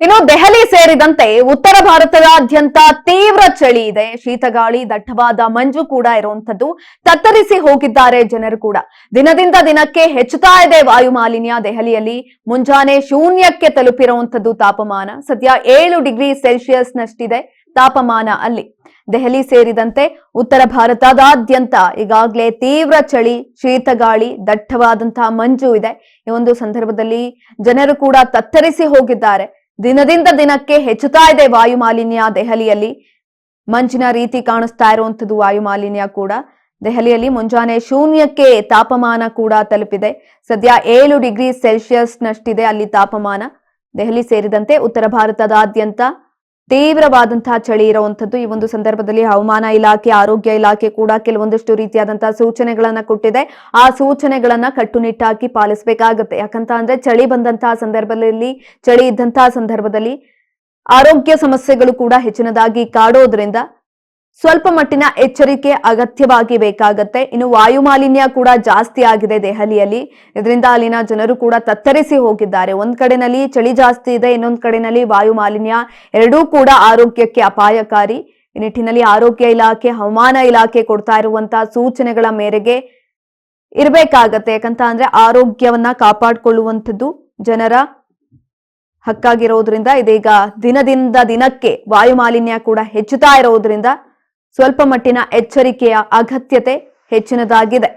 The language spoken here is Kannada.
ಇನ್ನು ದೆಹಲಿ ಸೇರಿದಂತೆ ಉತ್ತರ ಭಾರತದಾದ್ಯಂತ ತೀವ್ರ ಚಳಿ ಇದೆ. ಶೀತಗಾಳಿ, ದಟ್ಟವಾದ ಮಂಜು ಕೂಡ ಇರುವಂತದ್ದು. ತತ್ತರಿಸಿ ಹೋಗಿದ್ದಾರೆ ಜನರು ಕೂಡ. ದಿನದಿಂದ ದಿನಕ್ಕೆ ಹೆಚ್ಚುತ್ತಾ ಇದೆ ವಾಯು ಮಾಲಿನ್ಯ. ದೆಹಲಿಯಲ್ಲಿ ಮುಂಜಾನೆ ಶೂನ್ಯಕ್ಕೆ ತಲುಪಿರುವಂತದ್ದು ತಾಪಮಾನ. ಸದ್ಯ 7 ಡಿಗ್ರಿ ಸೆಲ್ಸಿಯಸ್ ನಷ್ಟಿದೆ ತಾಪಮಾನ ಅಲ್ಲಿ. ದೆಹಲಿ ಸೇರಿದಂತೆ ಉತ್ತರ ಭಾರತದಾದ್ಯಂತ ಈಗಾಗಲೇ ತೀವ್ರ ಚಳಿ, ಶೀತಗಾಳಿ, ದಟ್ಟವಾದಂತಹ ಮಂಜು ಇದೆ. ಈ ಒಂದು ಸಂದರ್ಭದಲ್ಲಿ ಜನರು ಕೂಡ ತತ್ತರಿಸಿ ಹೋಗಿದ್ದಾರೆ. ದಿನದಿಂದ ದಿನಕ್ಕೆ ಹೆಚ್ಚುತ್ತಾ ಇದೆ ವಾಯು ಮಾಲಿನ್ಯ. ದೆಹಲಿಯಲ್ಲಿ ಮಂಜಿನ ರೀತಿ ಕಾಣಿಸ್ತಾ ಇರುವಂತದ್ದು ವಾಯು ಮಾಲಿನ್ಯ ಕೂಡ. ದೆಹಲಿಯಲ್ಲಿ ಮುಂಜಾನೆ ಶೂನ್ಯಕ್ಕೆ ತಾಪಮಾನ ಕೂಡ ತಲುಪಿದೆ. ಸದ್ಯ 7 ಡಿಗ್ರಿ ಸೆಲ್ಸಿಯಸ್ ನಷ್ಟಿದೆ ಅಲ್ಲಿ ತಾಪಮಾನ. ದೆಹಲಿ ಸೇರಿದಂತೆ ಉತ್ತರ ಭಾರತದಾದ್ಯಂತ ತೀವ್ರವಾದಂತಹ ಚಳಿ ಇರುವಂತದ್ದು. ಈ ಒಂದು ಸಂದರ್ಭದಲ್ಲಿ ಹವಾಮಾನ ಇಲಾಖೆ, ಆರೋಗ್ಯ ಇಲಾಖೆ ಕೂಡ ಕೆಲವೊಂದಷ್ಟು ರೀತಿಯಾದಂತಹ ಸೂಚನೆಗಳನ್ನ ಕೊಟ್ಟಿದೆ. ಆ ಸೂಚನೆಗಳನ್ನ ಕಟ್ಟುನಿಟ್ಟಾಗಿ ಪಾಲಿಸಬೇಕಾಗುತ್ತೆ. ಯಾಕಂತ ಅಂದ್ರೆ ಚಳಿ ಬಂದಂತಹ ಸಂದರ್ಭದಲ್ಲಿ, ಚಳಿ ಇದ್ದಂತಹ ಸಂದರ್ಭದಲ್ಲಿ ಆರೋಗ್ಯ ಸಮಸ್ಯೆಗಳು ಕೂಡ ಹೆಚ್ಚಿನದಾಗಿ ಕಾಡೋದ್ರಿಂದ ಸ್ವಲ್ಪ ಮಟ್ಟಿನ ಎಚ್ಚರಿಕೆ ಅಗತ್ಯವಾಗಿ ಬೇಕಾಗತ್ತೆ. ಇನ್ನು ವಾಯು ಮಾಲಿನ್ಯ ಕೂಡ ಜಾಸ್ತಿ ಆಗಿದೆ ದೆಹಲಿಯಲ್ಲಿ. ಇದರಿಂದ ಅಲ್ಲಿನ ಜನರು ಕೂಡ ತತ್ತರಿಸಿ ಹೋಗಿದ್ದಾರೆ. ಒಂದ್ ಕಡೆನಲ್ಲಿ ಚಳಿ ಜಾಸ್ತಿ ಇದೆ, ಇನ್ನೊಂದ್ ಕಡೆನಲ್ಲಿ ವಾಯು ಮಾಲಿನ್ಯ. ಎರಡೂ ಕೂಡ ಆರೋಗ್ಯಕ್ಕೆ ಅಪಾಯಕಾರಿ. ಈ ನಿಟ್ಟಿನಲ್ಲಿ ಆರೋಗ್ಯ ಇಲಾಖೆ, ಹವಾಮಾನ ಇಲಾಖೆ ಕೊಡ್ತಾ ಇರುವಂತಹ ಸೂಚನೆಗಳ ಮೇರೆಗೆ ಇರಬೇಕಾಗತ್ತೆ. ಯಾಕಂತ ಅಂದ್ರೆ ಆರೋಗ್ಯವನ್ನ ಕಾಪಾಡಿಕೊಳ್ಳುವಂಥದ್ದು ಜನರ ಹಕ್ಕಾಗಿರೋದ್ರಿಂದ ಇದೀಗ ದಿನದಿಂದ ದಿನಕ್ಕೆ ವಾಯು ಮಾಲಿನ್ಯ ಕೂಡ ಹೆಚ್ಚುತ್ತಾ ಇರೋದ್ರಿಂದ ಸ್ವಲ್ಪ ಮಟ್ಟಿನ ಎಚ್ಚರಿಕೆಯ ಅಗತ್ಯತೆ ಹೆಚ್ಚಿನದಾಗಿದೆ.